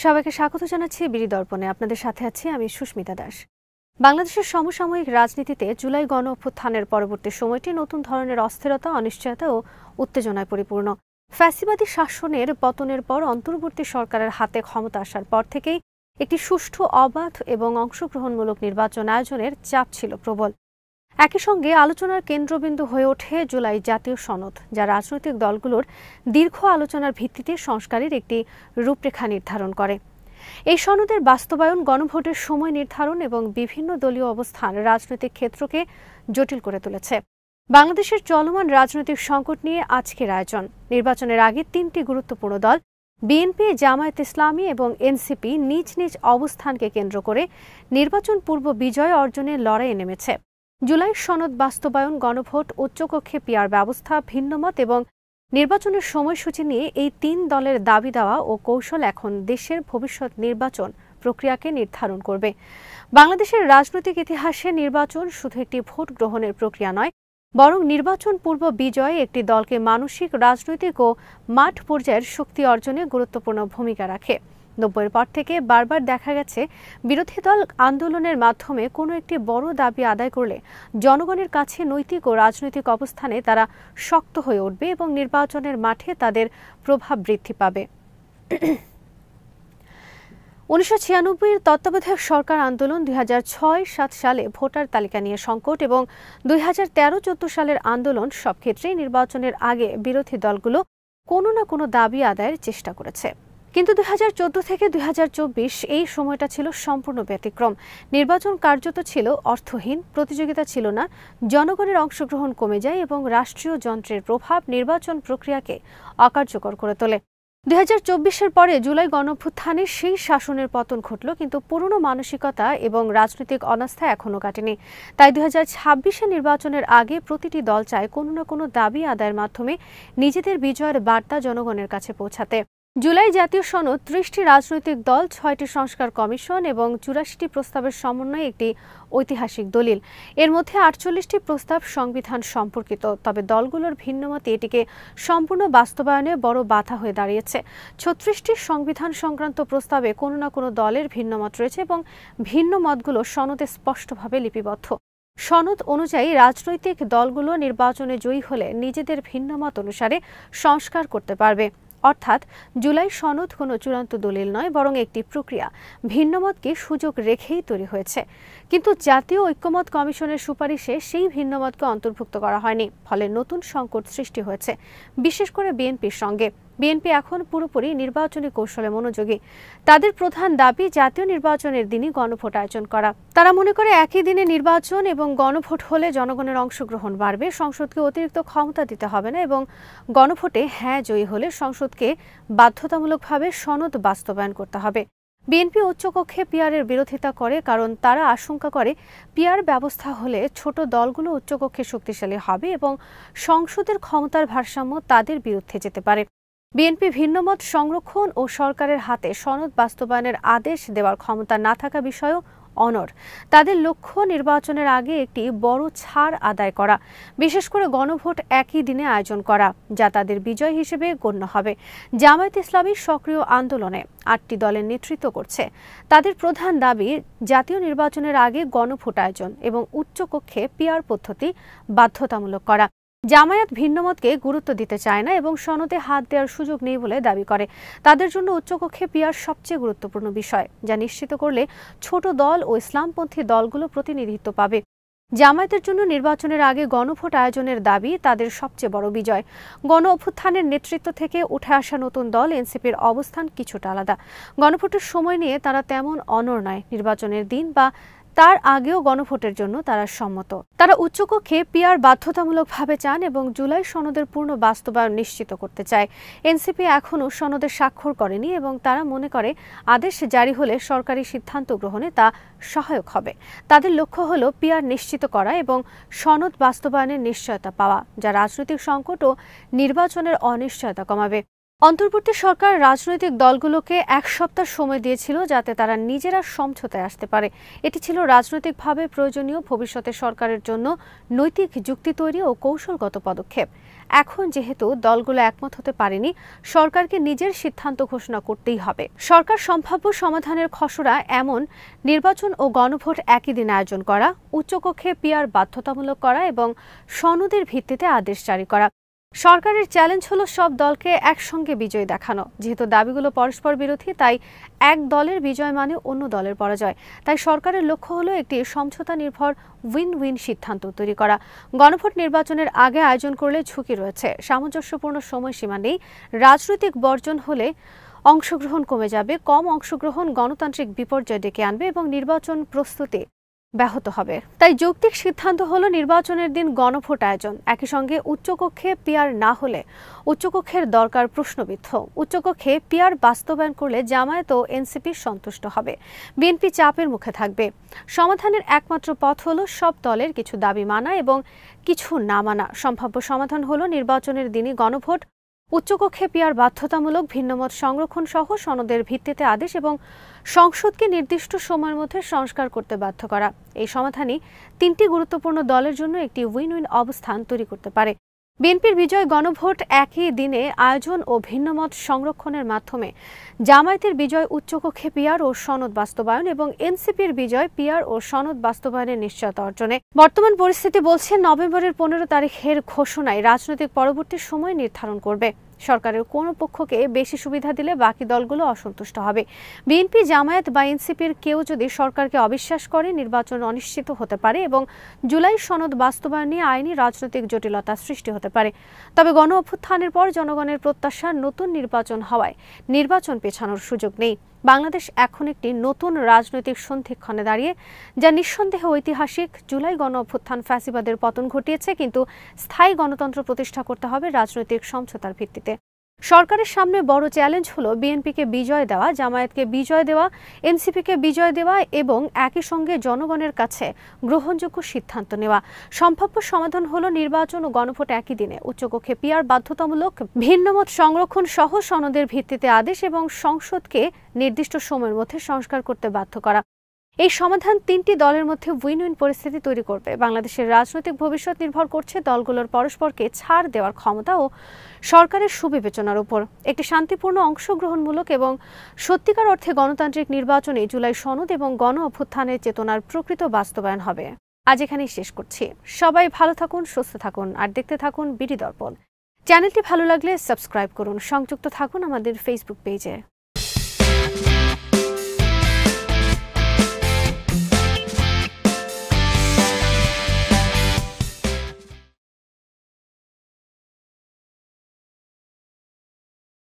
সবাইকে স্বাগত জানাচ্ছি বিডি দর্পণে। আপনাদের সাথে আছি আমি সুস্মিতা দাস। বাংলাদেশের সমসাময়িক রাজনীতিতে জুলাই গণ অভ্যুত্থানের পরবর্তী সময়টি নতুন ধরনের অস্থিরতা, অনিশ্চয়তা ও উত্তেজনায় পরিপূর্ণ। ফ্যাসিবাদী শাসনের পতনের পর অন্তর্বর্তী সরকারের হাতে ক্ষমতা আসার পর থেকেই একটি সুষ্ঠু, অবাধ এবং অংশগ্রহণমূলক নির্বাচন আয়োজনের চাপ ছিল প্রবল। একই সঙ্গে আলোচনার কেন্দ্রবিন্দু হয়ে ওঠে জুলাই জাতীয় সনদ, যা রাজনৈতিক দলগুলোর দীর্ঘ আলোচনার ভিত্তিতে সংস্কারের একটি রূপরেখা নির্ধারণ করে। এই সনদের বাস্তবায়ন, গণভোটের সময় নির্ধারণ এবং বিভিন্ন দলীয় অবস্থান রাজনৈতিক ক্ষেত্রকে জটিল করে তুলেছে। বাংলাদেশের চলমান রাজনৈতিক সংকট নিয়ে আজকের আয়োজন। নির্বাচনের আগে তিনটি গুরুত্বপূর্ণ দল বিএনপি, জামায়াত ইসলামী এবং এনসিপি নিজ নিজ অবস্থানকে কেন্দ্র করে নির্বাচন পূর্ব বিজয় অর্জনের লড়াইয়ে নেমেছে। জুলাই সনদ বাস্তবায়ন, গণভোট, উচ্চকক্ষে পিআর ব্যবস্থা, ভিন্নমত এবং নির্বাচনের সময়সূচি নিয়ে এই তিন দলের দাবি দেওয়া ও কৌশল এখন দেশের ভবিষ্যৎ নির্বাচন প্রক্রিয়াকে নির্ধারণ করবে। বাংলাদেশের রাজনৈতিক ইতিহাসে নির্বাচন শুধু একটি ভোট গ্রহণের প্রক্রিয়া নয়, বরং নির্বাচন পূর্ব বিজয় একটি দলকে মানসিক, রাজনৈতিক ও মাঠ পর্যায়ের শক্তি অর্জনে গুরুত্বপূর্ণ ভূমিকা রাখে। ৯০-এর পর থেকে বারবার দেখা গেছে বিরোধী দল আন্দোলনের মাধ্যমে কোনো একটি বড় দাবি আদায় করলে জনগণের কাছে নৈতিক ও রাজনৈতিক অবস্থানে তারা শক্ত হয়ে উঠবে এবং নির্বাচনের মাঠে তাদের প্রভাব বৃদ্ধি পাবে। ১৯৯৬-এর তত্ত্বাবধায়ক সরকার আন্দোলন, ২০০৬-৭ সালে ভোটার তালিকা নিয়ে সংকট এবং ২০১৩-১৪ সালের আন্দোলন সব ক্ষেত্রেই নির্বাচনের আগে বিরোধী দলগুলো কোনো না কোনো দাবি আদায়ের চেষ্টা করেছে। কিন্তু ২০১৪ থেকে ২০২৪ এই সময়টা ছিল সম্পূর্ণ ব্যতিক্রম। নির্বাচন কার্যত ছিল অর্থহীন, প্রতিযোগিতা ছিল না, জনগণের অংশগ্রহণ কমে যায় এবং রাষ্ট্রীয় যন্ত্রের প্রভাব নির্বাচন প্রক্রিয়াকে অকার্যকর করে তোলে। ২০২৪-এর পরে জুলাই গণঅভ্যুত্থানে সেই শাসনের পতন ঘটল, কিন্তু পুরনো মানসিকতা এবং রাজনৈতিক অনাস্থা এখনও কাটেনি। তাই ২০২৬-এর নির্বাচনের আগে প্রতিটি দল চায় কোনো না কোনো দাবি আদায়ের মাধ্যমে নিজেদের বিজয়ের বার্তা জনগণের কাছে পৌঁছাতে। জুলাই জাতীয় সনদ ৩০টি রাজনৈতিক দল, ৬টি সংস্কার কমিশন এবং ৮৪টি প্রস্তাবের সমন্বয়ে একটি ঐতিহাসিক দলিল। এর মধ্যে ৪৮টি প্রস্তাব সংবিধান সম্পর্কিত, তবে দলগুলোর ভিন্নমতে এটিকে সম্পূর্ণ বাস্তবায়নে বড় বাধা হয়ে দাঁড়িয়েছে। ৩৬টি সংবিধান সংক্রান্ত প্রস্তাবে কোনো না কোনো দলের ভিন্নমত রয়েছে এবং ভিন্ন মতগুলো সনদে স্পষ্টভাবে লিপিবদ্ধ। সনদ অনুযায়ী রাজনৈতিক দলগুলো নির্বাচনে জয়ী হলে নিজেদের ভিন্নমত অনুসারে সংস্কার করতে পারবে। অর্থাৎ জুলাই সনদ কোনো চূড়ান্ত দলিল নয়, বরং একটি প্রক্রিয়া, ভিন্নমতকে সুযোগ রেখেই তৈরি হয়েছে। কিন্তু জাতীয় ঐক্যমত কমিশনের সুপারিশে সেই ভিন্নমতকে অন্তর্ভুক্ত করা হয়নি, ফলে নতুন সংকট সৃষ্টি হয়েছে, বিশেষ করে বিএনপির সঙ্গে। বিএনপি এখন পুরোপুরি নির্বাচনী কৌশলে মনোযোগী। তাদের প্রধান দাবি জাতীয় নির্বাচনের দিনই গণভোট আয়োজন করা। তারা মনে করে একই দিনে নির্বাচন এবং গণভোট হলে জনগণের অংশগ্রহণ বাড়বে, সংসদকে অতিরিক্ত ক্ষমতা দিতে হবে না এবং গণভোটে হ্যাঁ জয়ী হলে সংসদকে বাধ্যতামূলকভাবে সনদ বাস্তবায়ন করতে হবে। বিএনপি উচ্চকক্ষে পিআরের বিরোধিতা করে, কারণ তারা আশঙ্কা করে পিআর ব্যবস্থা হলে ছোট দলগুলো উচ্চকক্ষে শক্তিশালী হবে এবং সংসদের ক্ষমতার ভারসাম্য তাদের বিরুদ্ধে যেতে পারে। বিএনপি ভিন্নমত সংরক্ষণ ও সরকারের হাতে সনদ বাস্তবায়নের আদেশ দেওয়ার ক্ষমতা না থাকা বিষয়েও অনড়। তাদের লক্ষ্য নির্বাচনের আগে একটি বড় ছাড় আদায় করা, বিশেষ করে গণভোট একই দিনে আয়োজন করা, যা তাদের বিজয় হিসেবে গণ্য হবে। জামায়াত ইসলামী সক্রিয় আন্দোলনে ৮টি দলের নেতৃত্ব করছে। তাদের প্রধান দাবি জাতীয় নির্বাচনের আগে গণভোট আয়োজন এবং উচ্চকক্ষে পিআর পদ্ধতি বাধ্যতামূলক করা। জামায়াত ভিন্নমতকে গুরুত্ব দিতে চায় না এবং সনদে হাত দেওয়ার সুযোগ নেই বলে দাবি করে। তাদের জন্য উচ্চকক্ষে পিআর সবচেয়ে গুরুত্বপূর্ণ বিষয়, যা নিশ্চিত করলে ছোট দল ও ইসলামপন্থী দলগুলো প্রতিনিধিত্ব পাবে। জামায়াতের জন্য নির্বাচনের আগে গণভোট আয়োজনের দাবি তাদের সবচেয়ে বড় বিজয়। গণ অভ্যুত্থানের নেতৃত্ব থেকে উঠে আসা নতুন দল এনসিপির অবস্থান কিছুটা আলাদা। গণভোটের সময় নিয়ে তারা তেমন অনড় নয়, নির্বাচনের দিন বা তার আগেও গণভোটের জন্য তারা সম্মত। তারা উচ্চকক্ষে পিআর বাধ্যতামূলকভাবে চান এবং জুলাই সনদের পূর্ণ বাস্তবায়ন নিশ্চিত করতে চায়। এনসিপি এখনও সনদে স্বাক্ষর করেনি এবং তারা মনে করে আদেশ জারি হলে সরকারি সিদ্ধান্ত গ্রহণে তা সহায়ক হবে। তাদের লক্ষ্য হল পিআর নিশ্চিত করা এবং সনদ বাস্তবায়নের নিশ্চয়তা পাওয়া, যা রাজনৈতিক সংকট ও নির্বাচনের অনিশ্চয়তা কমাবে। অন্তর্বর্তী সরকার রাজনৈতিক দলগুলোকে এক সপ্তাহ সময় দিয়েছিল যাতে তারা নিজেরা সমঝোতায় আসতে পারে। এটি ছিল রাজনৈতিকভাবে প্রয়োজনীয় ভবিষ্যতে সরকারের জন্য নৈতিক যুক্তি তৈরি ও কৌশলগত পদক্ষেপ। এখন যেহেতু দলগুলো একমত হতে পারেনি, সরকারকে নিজের সিদ্ধান্ত ঘোষণা করতেই হবে। সরকার সম্ভাব্য সমাধানের খসড়া এমন: নির্বাচন ও গণভোট একই দিন আয়োজন করা, উচ্চকক্ষে পিআর বাধ্যতামূলক করা এবং সনদের ভিত্তিতে আদেশ জারি করা। সরকারের চ্যালেঞ্জ হলো সব দলকে একসঙ্গে বিজয় দেখানো। যেহেতু দাবিগুলো পরস্পর বিরোধী, তাই এক দলের বিজয় মানে অন্য দলের পরাজয়। তাই সরকারের লক্ষ্য হলো একটি সমঝোতা নির্ভর উইন উইন সিদ্ধান্ত তৈরি করা। গণভোট নির্বাচনের আগে আয়োজন করলে ঝুঁকি রয়েছে, সামঞ্জস্যপূর্ণ সময়সীমা নেই, রাজনৈতিক বর্জন হলে অংশগ্রহণ কমে যাবে, কম অংশগ্রহণ গণতান্ত্রিক বিপর্যয় ডেকে আনবে এবং নির্বাচন প্রস্তুতি ব্যাহত হবে। তাই যৌক্তিক সিদ্ধান্ত হলো নির্বাচনের দিন গণভোট আয়োজন। একই সঙ্গে উচ্চকক্ষে পিআর না হলে উচ্চকক্ষের দরকার প্রশ্নবিদ্ধ। উচ্চকক্ষে পিআর বাস্তবায়ন করলে জামায়াত ও এনসিপি সন্তুষ্ট হবে, বিএনপি চাপের মুখে থাকবে। সমাধানের একমাত্র পথ হলো সব দলের কিছু দাবি মানা এবং কিছু না মানা। সম্ভাব্য সমাধান হলো নির্বাচনের দিনই গণভোট, উচ্চকক্ষে পিআর বাধ্যতামূলক, ভিন্নমত সংরক্ষণ সহ সনদের ভিত্তিতে আদেশ এবং সংসদকে নির্দিষ্ট সময়ের মধ্যে সংস্কার করতে বাধ্য করা। এই সমাধানই তিনটি গুরুত্বপূর্ণ দলের জন্য একটি উইন উইন অবস্থান তৈরি করতে পারে। বিএনপির বিজয় গণভোট একই দিনে আয়োজন ও ভিন্নমত সংরক্ষণের মাধ্যমে, জামায়াতের বিজয় উচ্চকক্ষে পিআর ও সনদ বাস্তবায়ন এবং এনসিপির বিজয় পিআর ও সনদ বাস্তবায়নের নিশ্চয়তা অর্জনে। বর্তমান পরিস্থিতি বলছে নভেম্বরের 15 তারিখের ঘোষণায় রাজনৈতিক পরবর্তী সময় নির্ধারণ করবে। সরকারের কোনো পক্ষকে বেশি সুবিধা দিলে বাকি দলগুলো অসন্তুষ্ট হবে। বিএনপি, জামায়াত বা এনসিপির কেউ যদি সরকারকে অবিশ্বাস করে, নির্বাচন অনিশ্চিত হতে পারে এবং জুলাই সনদ বাস্তবায়ন নিয়ে আইনি রাজনৈতিক জটিলতা সৃষ্টি হতে পারে। তবে গণ অভ্যুত্থানের পর জনগণের প্রত্যাশা নতুন নির্বাচন হওয়ায় নির্বাচন পেছানোর সুযোগ নেই। বাংলাদেশ এখন একটি নতুন রাজনৈতিক সন্ধিক্ষণে দাঁড়িয়ে, যা নিঃসন্দেহে ঐতিহাসিক। জুলাই গণ অভ্যুত্থান ফ্যাসিবাদের পতন ঘটিয়েছে, কিন্তু স্থায়ী গণতন্ত্র প্রতিষ্ঠা করতে হবে রাজনৈতিক সমঝোতার ভিত্তিতে। সরকারের সামনে বড় চ্যালেঞ্জ হলো বিএনপিকে বিজয় দেওয়া, জামায়াতকে বিজয় দেওয়া, এনসিপিকে বিজয় দেওয়া এবং একই সঙ্গে জনগণের কাছে গ্রহণযোগ্য সিদ্ধান্ত নেওয়া। সম্ভাব্য সমাধান হলো নির্বাচন ও গণভোট একই দিনে, উচ্চকক্ষে পিআর বাধ্যতামূলক, ভিন্নমত সংরক্ষণ সহ সনদের ভিত্তিতে আদেশ এবং সংসদকে নির্দিষ্ট সময়ের মধ্যে সংস্কার করতে বাধ্য করা। এই সমাধান তিনটি দলের মধ্যে উইন উইন পরিস্থিতি তৈরি করবে। বাংলাদেশের রাজনৈতিক ভবিষ্যৎ নির্ভর করছে দলগুলোর পরস্পরকে ছাড় দেওয়ার ক্ষমতা ও সরকারের সুবিবেচনার উপর। একটি শান্তিপূর্ণ, অংশগ্রহণমূলক এবং সত্যিকার অর্থে গণতান্ত্রিক নির্বাচনে জুলাই সনদ এবং গণ অভ্যুত্থানের চেতনার প্রকৃত বাস্তবায়ন হবে। আজ এখানেই শেষ করছি। সবাই ভালো থাকুন, সুস্থ থাকুন আর দেখতে থাকুন বিডি দর্পণ। চ্যানেলটি ভালো লাগলে সাবস্ক্রাইব করুন, সংযুক্ত থাকুন আমাদের ফেসবুক পেজে।